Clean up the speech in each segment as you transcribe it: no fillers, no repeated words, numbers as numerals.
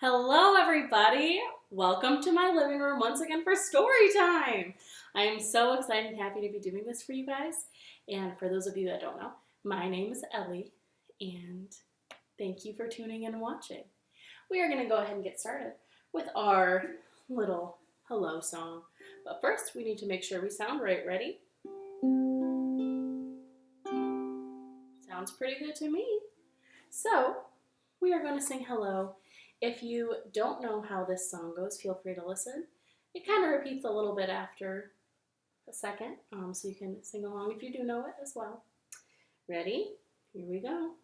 Hello, everybody. Welcome to my living room once again for story time. I am so excited and happy to be doing this for you guys. And for those of you that don't know, my name is Ellie, and thank you for tuning in and watching. We are going to go ahead and get started with our little hello song. But first, we need to make sure we sound right. Ready? Sounds pretty good to me. So, we are going to sing hello. If you don't know how this song goes, feel free to listen. It kind of repeats a little bit after a second, so you can sing along if you do know it as well. Ready? Here we go.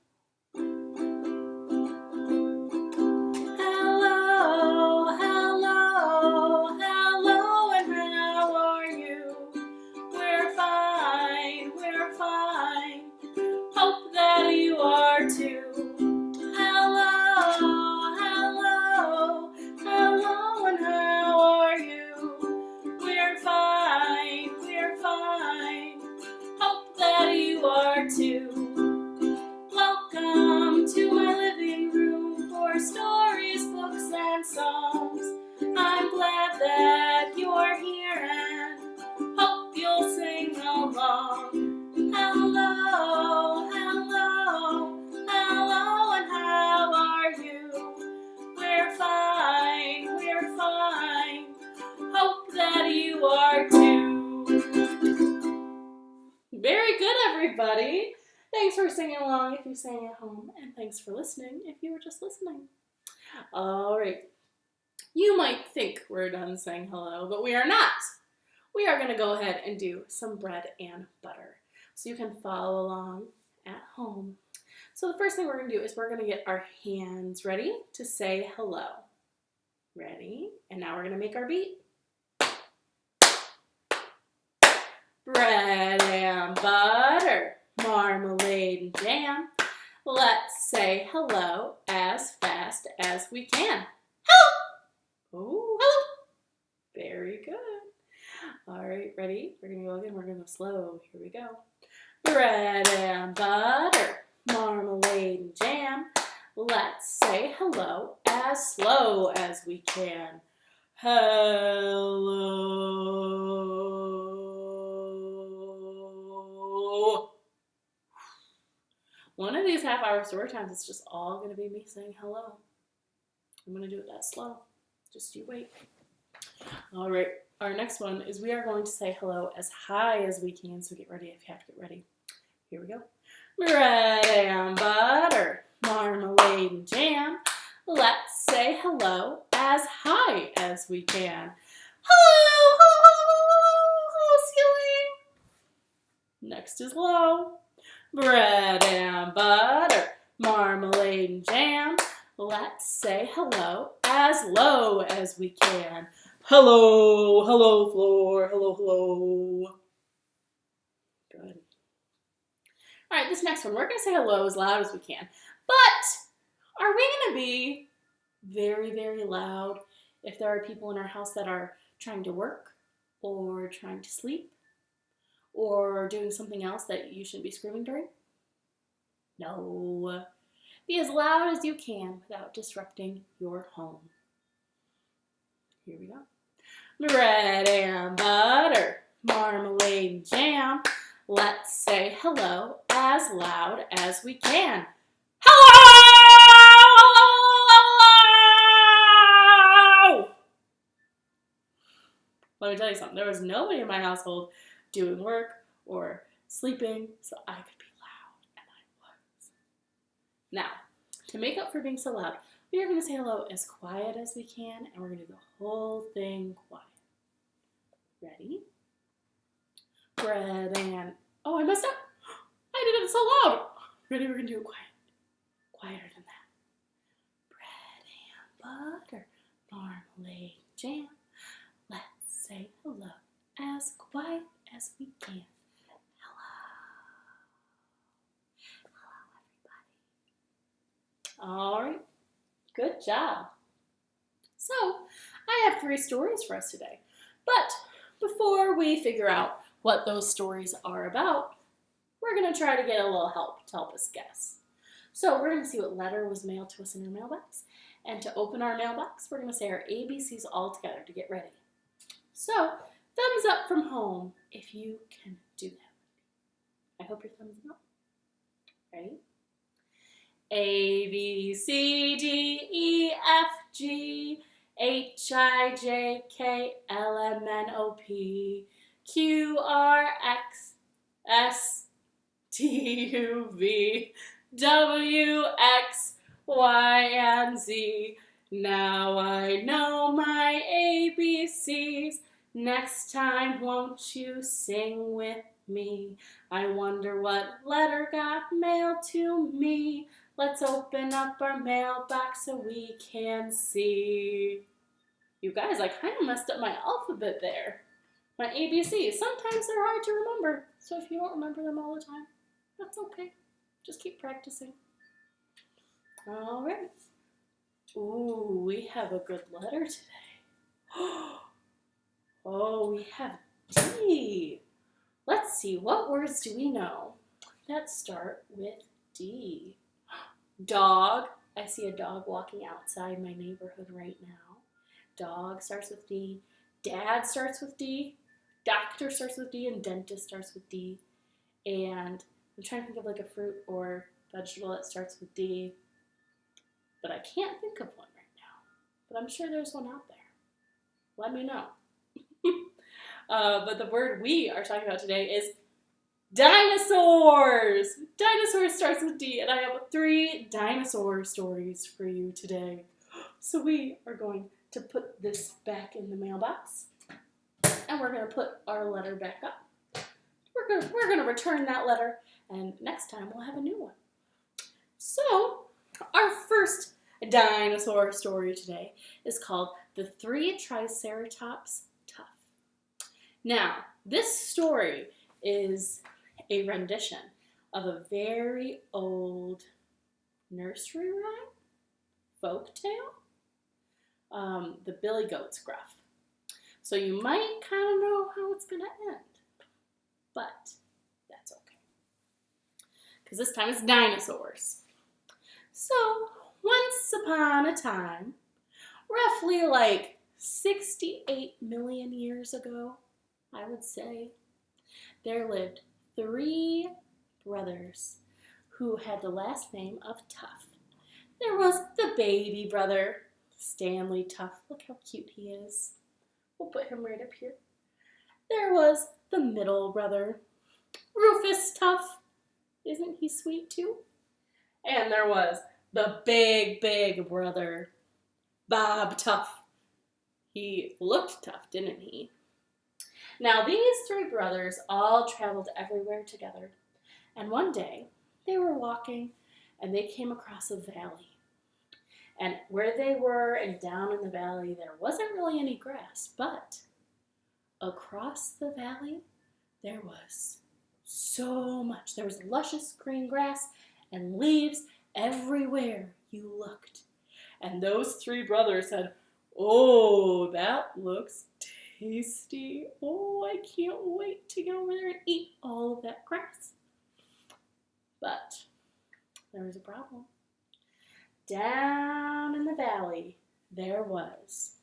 Hello, hello, hello, and how are you? We're fine, we're fine. Hope that you are too. Welcome to my living room for stories, books, and songs. I'm glad that you're here and hope you'll sing along. Hello, hello, hello, and how are you? We're fine, we're fine. Hope that you are too. Very good, everybody. Thanks for singing along if you sang at home, and thanks for listening if you were just listening. All right. You might think we're done saying hello, but we are not. We are going to go ahead and do some bread and butter, so you can follow along at home. So the first thing we're going to do is we're going to get our hands ready to say hello. Ready? And now we're going to make our beat. Bread and butter, marmalade and jam. Let's say hello as fast as we can. Hello! Oh, hello! Very good. All right, ready? We're going to go again. We're going to go slow. Here we go. Bread and butter, marmalade and jam. Let's say hello as slow as we can. Hello. One of these half-hour story times, it's just all going to be me saying hello. I'm going to do it that slow. Just you wait. All right. Our next one is we are going to say hello as high as we can. So get ready if you have to get ready. Here we go. Bread and butter, marmalade and jam. Let's say hello as high as we can. Hello, hello, hello, ceiling. Next is low. Bread and butter, marmalade and jam. Let's say hello as low as we can. Hello, hello, floor, hello, hello. Good. All right, this next one, we're going to say hello as loud as we can. But are we going to be very, very loud if there are people in our house that are trying to work or trying to sleep? Or doing something else that you shouldn't be screaming during? No. Be as loud as you can without disrupting your home. Here we go. Bread and butter, marmalade and jam. Let's say hello as loud as we can. Hello! Let me tell you something. There was nobody in my household doing work or sleeping, so I could be loud, and I was. Now, to make up for being so loud, we are going to say hello as quiet as we can, and we're going to do the whole thing quiet. Ready? Bread and... Oh, I messed up. I did it so loud. Ready? We're going to do it quiet. Quieter than that. Bread and butter, marmalade, jam. Let's say hello as quiet as we can. Hello, everybody. All right, good job. So, I have 3 stories for us today. But before we figure out what those stories are about, we're going to try to get a little help to help us guess. So we're going to see what letter was mailed to us in our mailbox, And to open our mailbox, we're going to say our ABCs all together to get ready. So, thumbs up from home if you can do that. I hope your thumbs up. Ready? A, B, C, D, E, F, G, H, I, J, K, L, M, N, O, P, Q, R, X, S, T, U, V, W, X, Y, and Z. Now I know my ABCs. Next time, won't you sing with me? I wonder what letter got mailed to me. Let's open up our mailbox so we can see. You guys, I kind of messed up my alphabet there. My ABCs. Sometimes they're hard to remember. So if you don't remember them all the time, that's okay. Just keep practicing. All right. Ooh, we have a good letter today. Oh, we have D. Let's see, what words do we know that start with D? Dog. I see a dog walking outside my neighborhood right now. Dog starts with D. Dad starts with D. Doctor starts with D. And dentist starts with D. And I'm trying to think of like a fruit or vegetable that starts with D. But I can't think of one right now. But I'm sure there's one out there. Let me know. But the word we are talking about today is dinosaurs. Dinosaurs starts with D, and I have 3 dinosaur stories for you today. So we are going to put this back in the mailbox, and we're going to put our letter back up. We're going to return that letter, and next time we'll have a new one. So our first dinosaur story today is called The 3 Triceratops. Now, this story is a rendition of a very old nursery rhyme, folk tale, the Billy Goat's Gruff. So you might kind of know how it's going to end, but that's okay. Because this time it's dinosaurs. So, once upon a time, roughly like 68 million years ago, I would say, there lived 3 brothers who had the last name of Tough. There was the baby brother, Stanley Tough. Look how cute he is. We'll put him right up here. There was the middle brother, Rufus Tough. Isn't he sweet too? And there was the big brother, Bob Tough. He looked tough, didn't he? Now, these 3 brothers all traveled everywhere together, and one day they were walking and they came across a valley. And where they were and down in the valley, there wasn't really any grass, but across the valley, there was so much. There was luscious green grass and leaves everywhere you looked. And those 3 brothers said, "Oh, that looks tasty. Oh, I can't wait to get over there and eat all of that grass." But there was a problem. Down in the valley, there was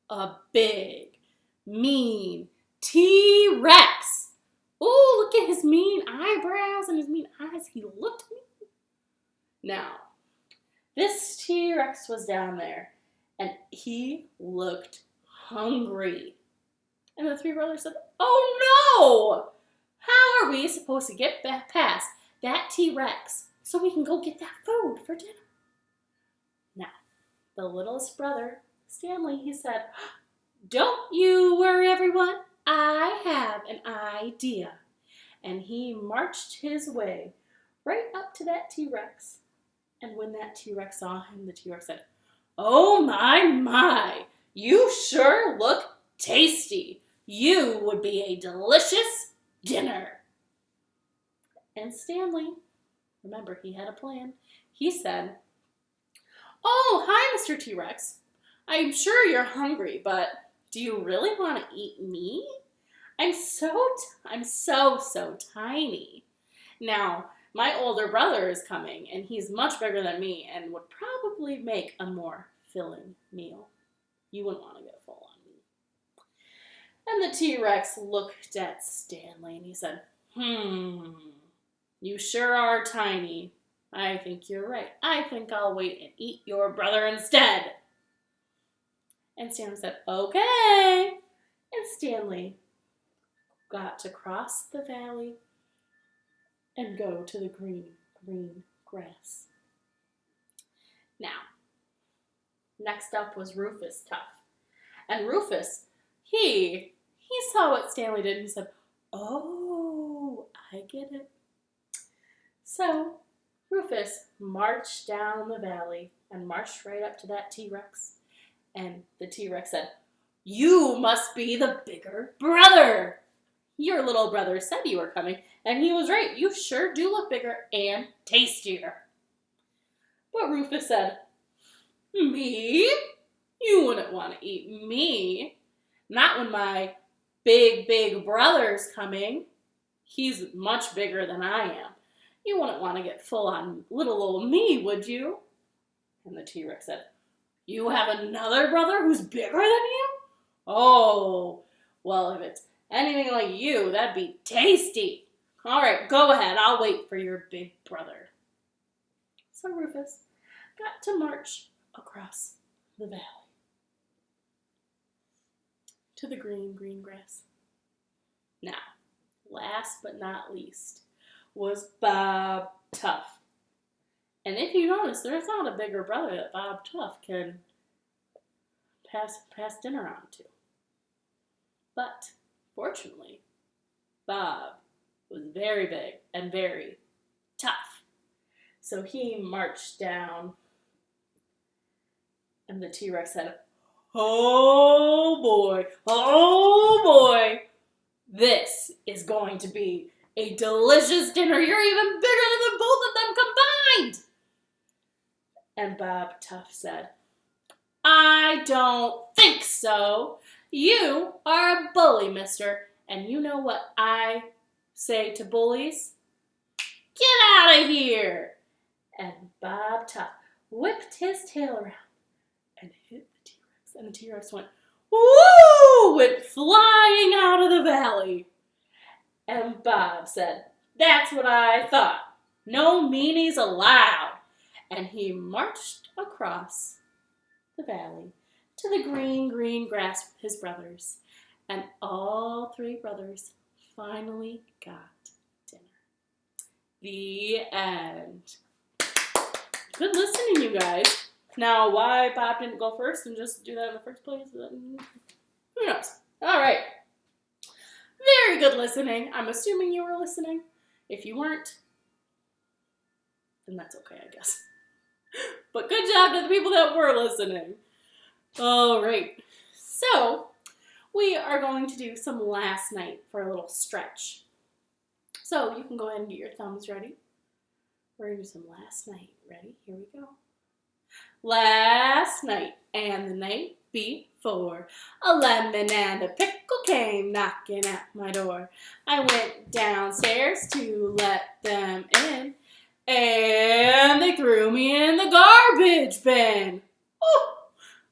a big, mean T-Rex. Oh, look at his mean eyebrows and his mean eyes. He looked mean. Now, this T-Rex was down there, and he looked hungry. And the 3 brothers said, "Oh no! How are we supposed to get back past that T-Rex so we can go get that food for dinner?" Now, the littlest brother, Stanley, he said, "Don't you worry, everyone. I have an idea." And he marched his way right up to that T-Rex. And when that T-Rex saw him, the T-Rex said, "Oh my, you sure look tasty. You would be a delicious dinner." And Stanley, remember, he had a plan. He said, "Oh, hi, Mr. T-Rex. I'm sure you're hungry, but do you really want to eat me? I'm so tiny." Now, My older brother is coming, and he's much bigger than me and would probably make a more filling meal. You wouldn't want to get full on me. And the T-Rex looked at Stanley and he said, you sure are tiny. I think you're right. I think I'll wait and eat your brother instead. And Stanley said, okay. And Stanley got to cross the valley and go to the green grass. Now, next up was Rufus Tuff. And Rufus, he saw what Stanley did and he said, oh, I get it. So Rufus marched down the valley and marched right up to that T-Rex. And the T-Rex said, you must be the bigger brother. Your little brother said you were coming, and he was right. You sure do look bigger and tastier. But Rufus said, me? You wouldn't want to eat me. Not when my big brother's coming. He's much bigger than I am. You wouldn't want to get full on little old me, would you? And the T-Rex said, you have another brother who's bigger than you? Oh, well, if it's anything like you, that'd be tasty. All right, go ahead. I'll wait for your big brother. So Rufus got to march across the valley to the green grass. Now, last but not least was Bob Tuff. And if you notice, there's not a bigger brother that Bob Tuff can pass dinner on to. But fortunately, Bob was very big and very tough. So he marched down, and the T-Rex said, oh boy, this is going to be a delicious dinner. You're even bigger than the both of them combined. And Bob Tuff said, I don't think so. You are a bully, mister. And you know what I say to bullies? Get out of here. And Bob Tuff whipped his tail around and hit the T-Rex. And the T-Rex went, woo! Went flying out of the valley. And Bob said, that's what I thought. No meanies allowed. And he marched across the valley to the green grass with his brothers. And all three brothers finally got dinner. The end. Good listening, you guys. Now, why Bob didn't go first and just do that in the first place, who knows? All right. Very good listening. I'm assuming you were listening. If you weren't, then that's okay, I guess. But good job to the people that were listening. All right. So, we are going to do some last night for a little stretch. So, you can go ahead and get your thumbs ready. We're going to do some last night. Ready? Here we go. Last night and the night before, a lemon and a pickle came knocking at my door. I went downstairs to let them in, and they threw me in the garbage bin. Oh,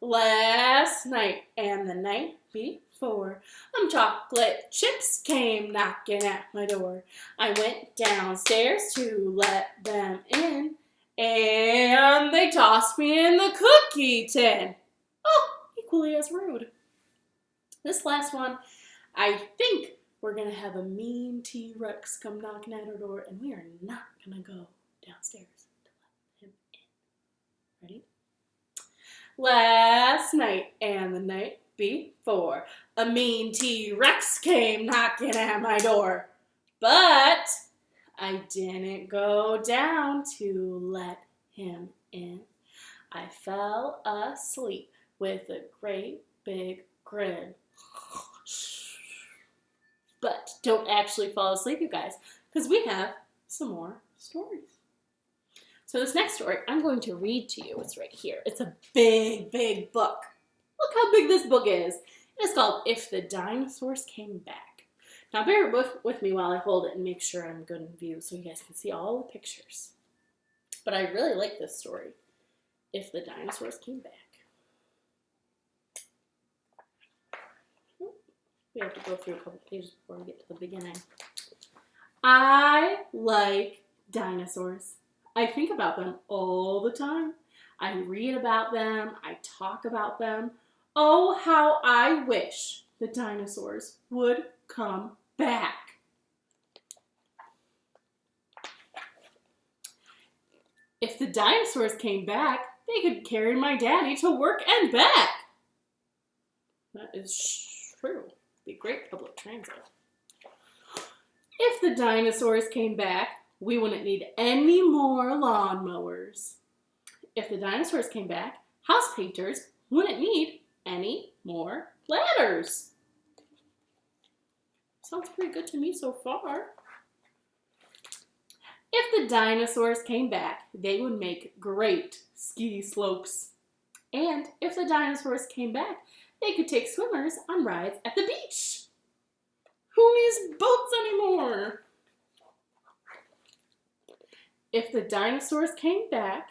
last night and the night before, chocolate chips came knocking at my door. I went downstairs to let them in, and they tossed me in the cookie tin. Oh, equally as rude. This last one, I think we're going to have a mean T-Rex come knocking at our door, and we are not going to go downstairs to let him in. Ready? Last night and the night before, a mean T-Rex came knocking at my door. But I didn't go down to let him in. I fell asleep with a great big grin. But don't actually fall asleep, you guys, because we have some more stories. So this next story, I'm going to read to you. It's right here. It's a big book. Look how big this book is. It's called If the Dinosaurs Came Back. Now bear with me while I hold it and make sure I'm good in view so you guys can see all the pictures. But I really like this story. If the Dinosaurs Came Back. We have to go through a couple pages before we get to the beginning. I like dinosaurs. I think about them all the time. I read about them. I talk about them. Oh, how I wish the dinosaurs would come back. If the dinosaurs came back, they could carry my daddy to work and back. That is true. Be great public transit. If the dinosaurs came back, we wouldn't need any more lawnmowers. If the dinosaurs came back, house painters wouldn't need any more ladders. Sounds pretty good to me so far. If the dinosaurs came back, they would make great ski slopes. And if the dinosaurs came back, they could take swimmers on rides at the beach. Who needs boats anymore? If the dinosaurs came back,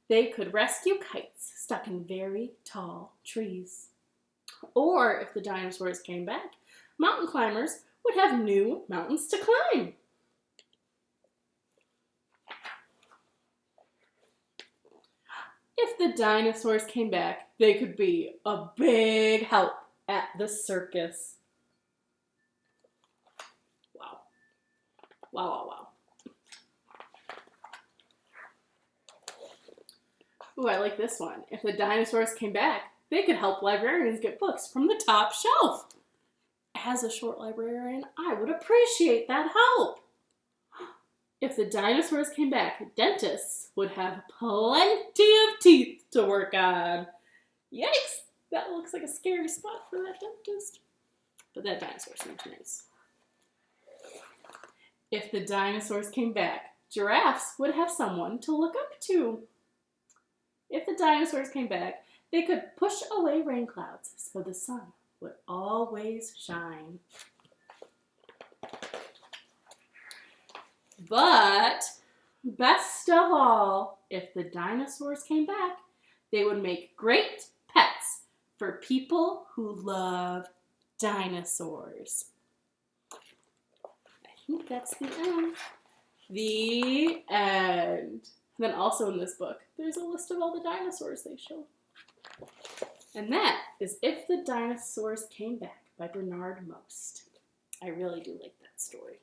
they could rescue kites stuck in very tall trees. Or if the dinosaurs came back, mountain climbers would have new mountains to climb. If the dinosaurs came back, they could be a big help at the circus. Wow. Wow, wow, wow. Ooh, I like this one. If the dinosaurs came back, they could help librarians get books from the top shelf. As a short librarian, I would appreciate that help. If the dinosaurs came back, dentists would have plenty of teeth to work on. Yikes! That looks like a scary spot for that dentist. But that dinosaur seems nice. If the dinosaurs came back, giraffes would have someone to look up to. If the dinosaurs came back, they could push away rain clouds so the sun would always shine. But best of all, if the dinosaurs came back, they would make great pets for people who love dinosaurs. I think that's the end. The end. And then also in this book, there's a list of all the dinosaurs they show. And that is If the Dinosaurs Came Back by Bernard Most. I really do like that story.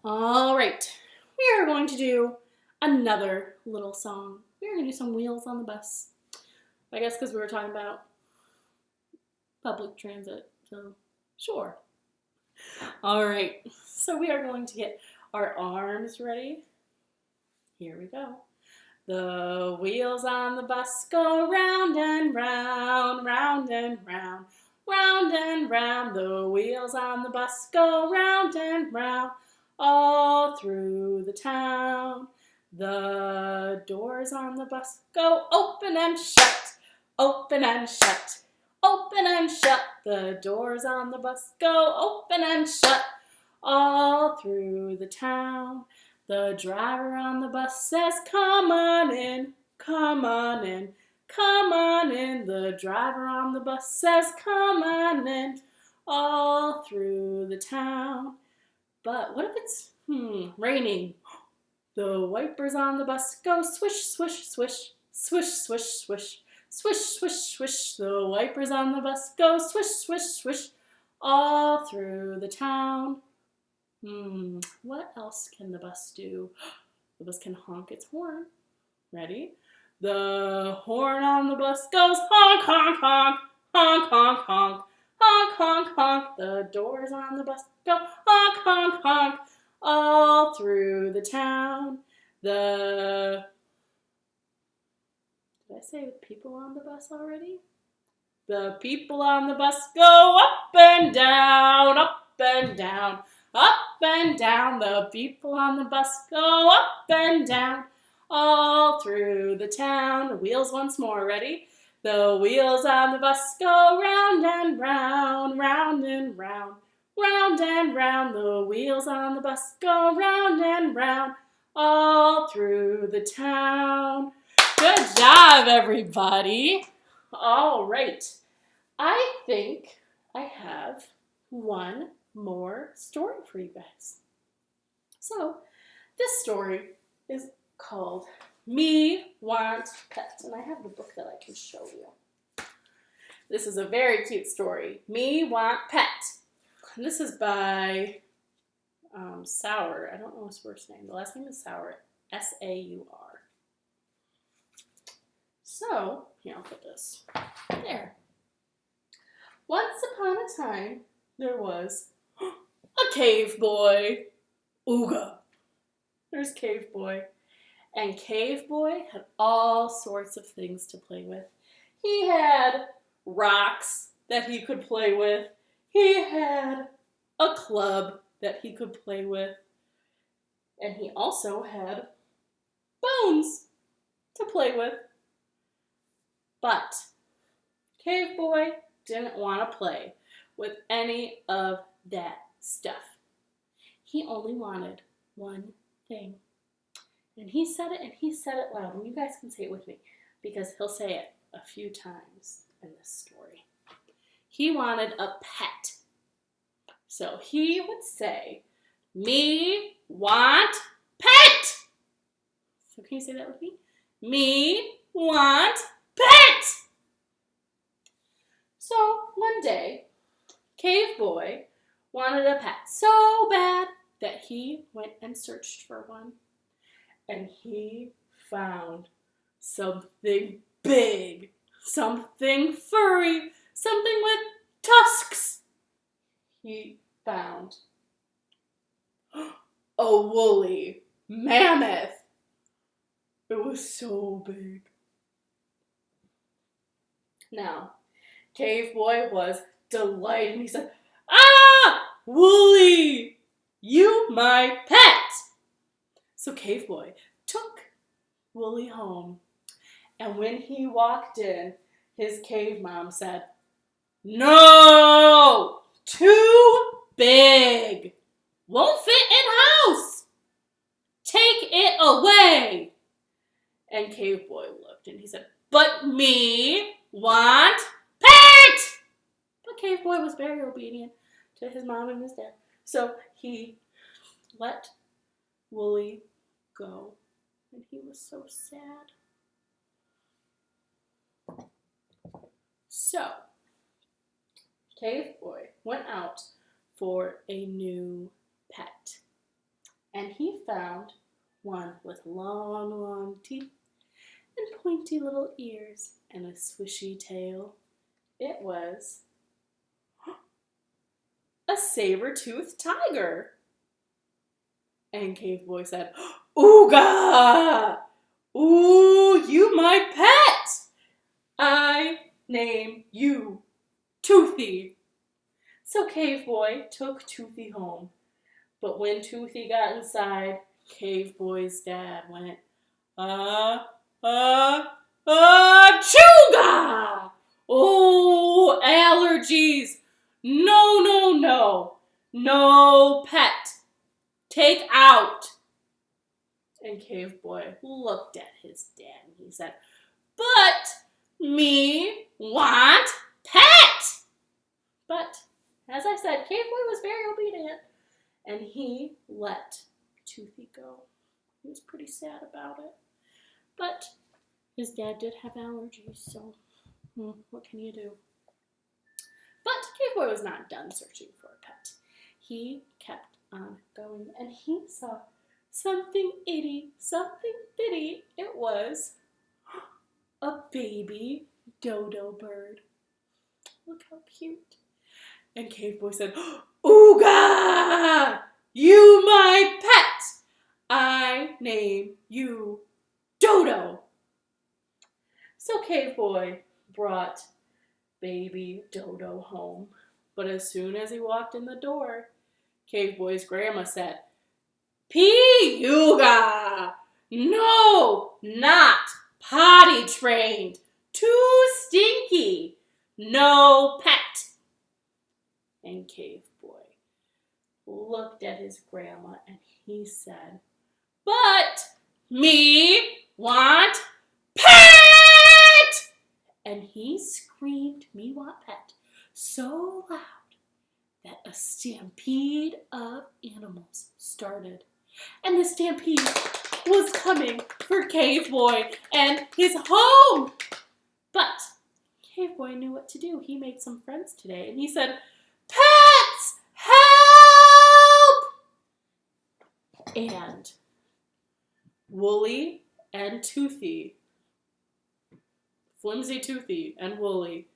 All right, we are going to do another little song. We're going to do some Wheels on the Bus. I guess because we were talking about public transit, so sure. All right, so we are going to get our arms ready. Here we go. The wheels on the bus go round and round, round and round, round and round. The wheels on the bus go round and round, all through the town. The doors on the bus go open and shut, open and shut, open and shut. The doors on the bus go open and shut, all through the town. The driver on the bus says, come on in, come on in, come on in. The driver on the bus says, come on in, all through the town. But what if it's raining? The wipers on the bus go swish, swish, swish, swish, swish, swish, swish, swish, swish. The wipers on the bus go swish, swish, swish, all through the town. What else can the bus do? The bus can honk its horn. Ready? The horn on the bus goes honk, honk, honk, honk, honk, honk, honk, honk, honk. The doors on the bus go honk, honk, honk, all through the town. Did I say the people on the bus already? The people on the bus go up and down, up and down, up and down. The people on the bus go up and down, all through the town. The wheels once more, ready? The wheels on the bus go round and round, round and round, Round and round the wheels on the bus go round and round all through the town. Good job, everybody. All right. I think I have one more story for you guys. So, this story is called Me Want Pet, and I have the book that I can show you. This is a very cute story. Me Want Pet. And this is by Sauer. I don't know his first name. The last name is Sauer. S-A-U-R. So, here, I'll put this there. Once upon a time, there was a cave boy. Ooga. There's Cave Boy. And Cave Boy had all sorts of things to play with. He had rocks that he could play with. He had a club that he could play with. And he also had bones to play with. But Cave Boy didn't want to play with any of that stuff. He only wanted one thing. And he said it, and he said it loud. And you guys can say it with me, because he'll say it a few times in this story. He wanted a pet. So he would say, me want pet. So can you say that with me? Me want pet. So one day, Cave Boy wanted a pet so bad that he went and searched for one. And he found something big, something furry, something with tusks. He found a woolly mammoth. It was so big. Now, Cave Boy was delighted. He said, "Ah, Woolly, you my pet." So Cave Boy took Woolly home. And when he walked in, his cave mom said, "No, too big. Won't fit in house. Take it away." And Cave Boy looked and he said, "But me want pet." But Cave Boy was very obedient to his mom and his dad. So he let Woolly go. And he was so sad. So, Cave Boy went out for a new pet. And he found one with long, long teeth and pointy little ears and a swishy tail. It was a saber-toothed tiger. And Cave Boy said, "Ooga! Ooh, you my pet! I name you Toothy." So Cave Boy took Toothy home. But when Toothy got inside, Cave Boy's dad went, chooga! Oh, allergies! No, no, no. No pet. Take out. And Cave Boy looked at his dad and he said, "But me want pet." But, as I said, Cave Boy was very obedient and he let Toothy go. He was pretty sad about it. But his dad did have allergies, so what can you do? But Cave Boy was not done searching for a pet. He kept on going, and he saw something itty, something bitty. It was a baby dodo bird. Look how cute. And Cave Boy said, "Ooga! You my pet! I name you Dodo." So Cave Boy brought baby Dodo home. But as soon as he walked in the door, Cave Boy's grandma said, "Pee-yuga! No, not potty trained. Too stinky. No pet." And Cave Boy looked at his grandma and he said, "But me want pet!" And he screamed, "Me want pet," so loud that a stampede of animals started. And the stampede was coming for Cave Boy and his home. But Cave Boy knew what to do. He made some friends today and he said, "Pets, help!" And Woolly and Toothy, Flimsy Toothy and Woolly,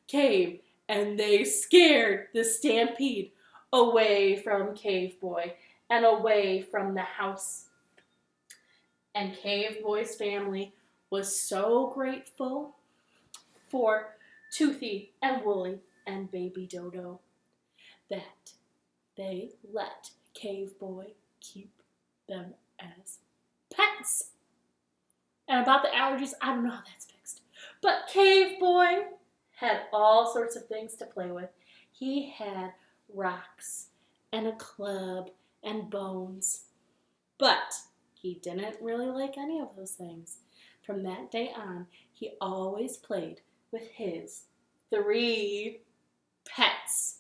came and they scared the stampede away from Cave Boy and away from the house. And Cave Boy's family was so grateful for Toothy and Woolly and Baby Dodo that they let Cave Boy keep them as pets. And about the allergies, I don't know how that's fixed. But Cave Boy had all sorts of things to play with. He had rocks and a club and bones. But he didn't really like any of those things. From that day on, he always played with his 3 pets.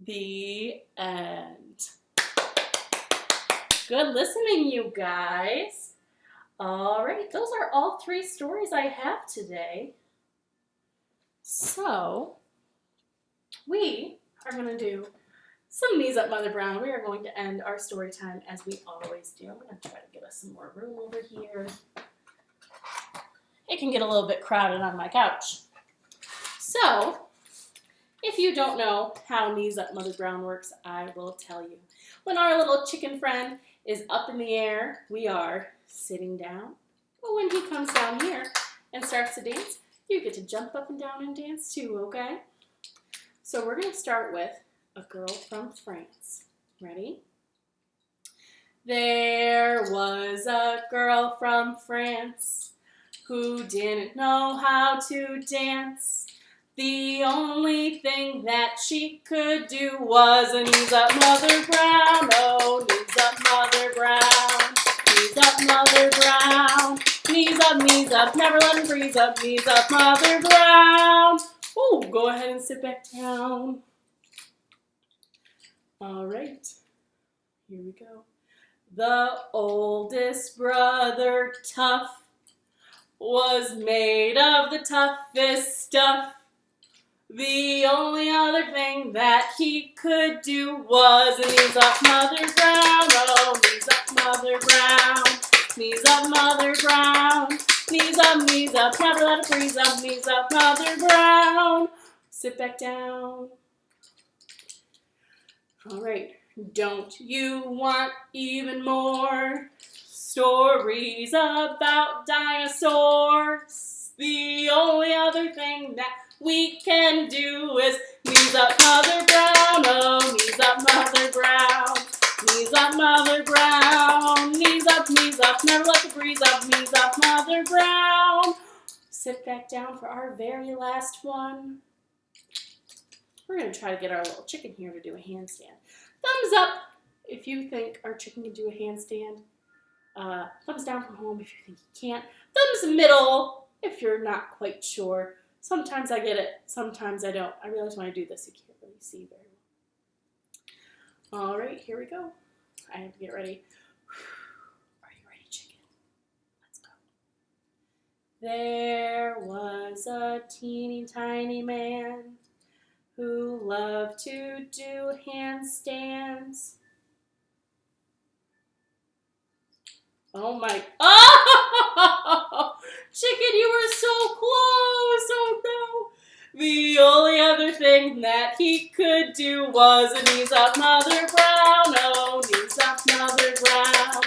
The end. Good listening, you guys. All right, those are all 3 stories I have today. So, we are going to do some Knees Up, Mother Brown. We are going to end our story time as we always do. I'm going to try to get us some more room over here. It can get a little bit crowded on my couch. So, if you don't know how Knees Up, Mother Brown works, I will tell you. When our little chicken friend is up in the air, we are sitting down. But when he comes down here and starts to dance, you get to jump up and down and dance too, okay? So we're going to start with A Girl from France. Ready? There was a girl from France who didn't know how to dance. The only thing that she could do was a knees up, Mother Brown. Oh, knees up, Mother Brown. Knees up, Mother Brown. Knees up, never let him freeze up. Knees up, Mother Brown. Oh, go ahead and sit back down. All right, here we go. The oldest brother, Tough, was made of the toughest stuff. The only other thing that he could do was a knees up, Mother Brown. Oh, knees up, Mother Brown. Knees up, Mother Brown. Knees up, never let it freeze up. Knees up, Mother Brown. Sit back down. All right. Don't you want even more stories about dinosaurs? The only other thing that we can do is knees up, Mother Brown. Oh, knees up, Mother Brown. Knees up, Mother Brown. Knees up, never let the breeze up. Knees up, Mother Brown. Sit back down for our very last one. We're going to try to get our little chicken here to do a handstand. Thumbs up if you think our chicken can do a handstand. Thumbs down from home if you think he can't. Thumbs middle if you're not quite sure. Sometimes I get it, sometimes I don't. I realize when I do this, you can't really see very well. All right, here we go. I have to get ready. Are you ready, chicken? Let's go. There was a teeny tiny man who loved to do handstands. Oh my, oh, chicken, you were so close, oh no. The only other thing that he could do was a knees up, Mother Brown. Oh, knees up, Mother Brown.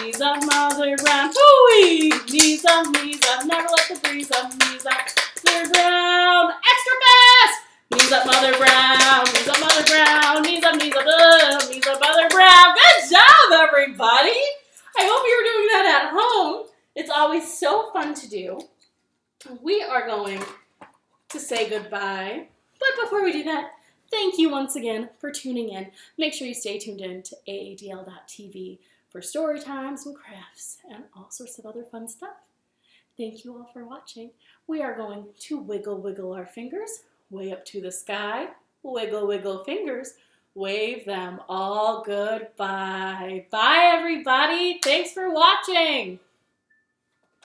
Knees up, Mother Brown. Hooey! Knees up, never let the breeze up. Knees up, Mother Brown. Extra fast! Knees up, Mother Brown. Knees up, Mother Brown. Knees up, Mother Brown. Good job, everybody! I hope you're doing that at home. It's always so fun to do. We are going to say goodbye. But before we do that, Thank you once again for tuning in. Make sure you stay tuned in to AADL.tv for story times and crafts and all sorts of other fun stuff. Thank you all for watching. We are going to wiggle, wiggle our fingers way up to the sky. Wiggle, wiggle fingers. Wave them all goodbye. Bye, everybody. Thanks for watching.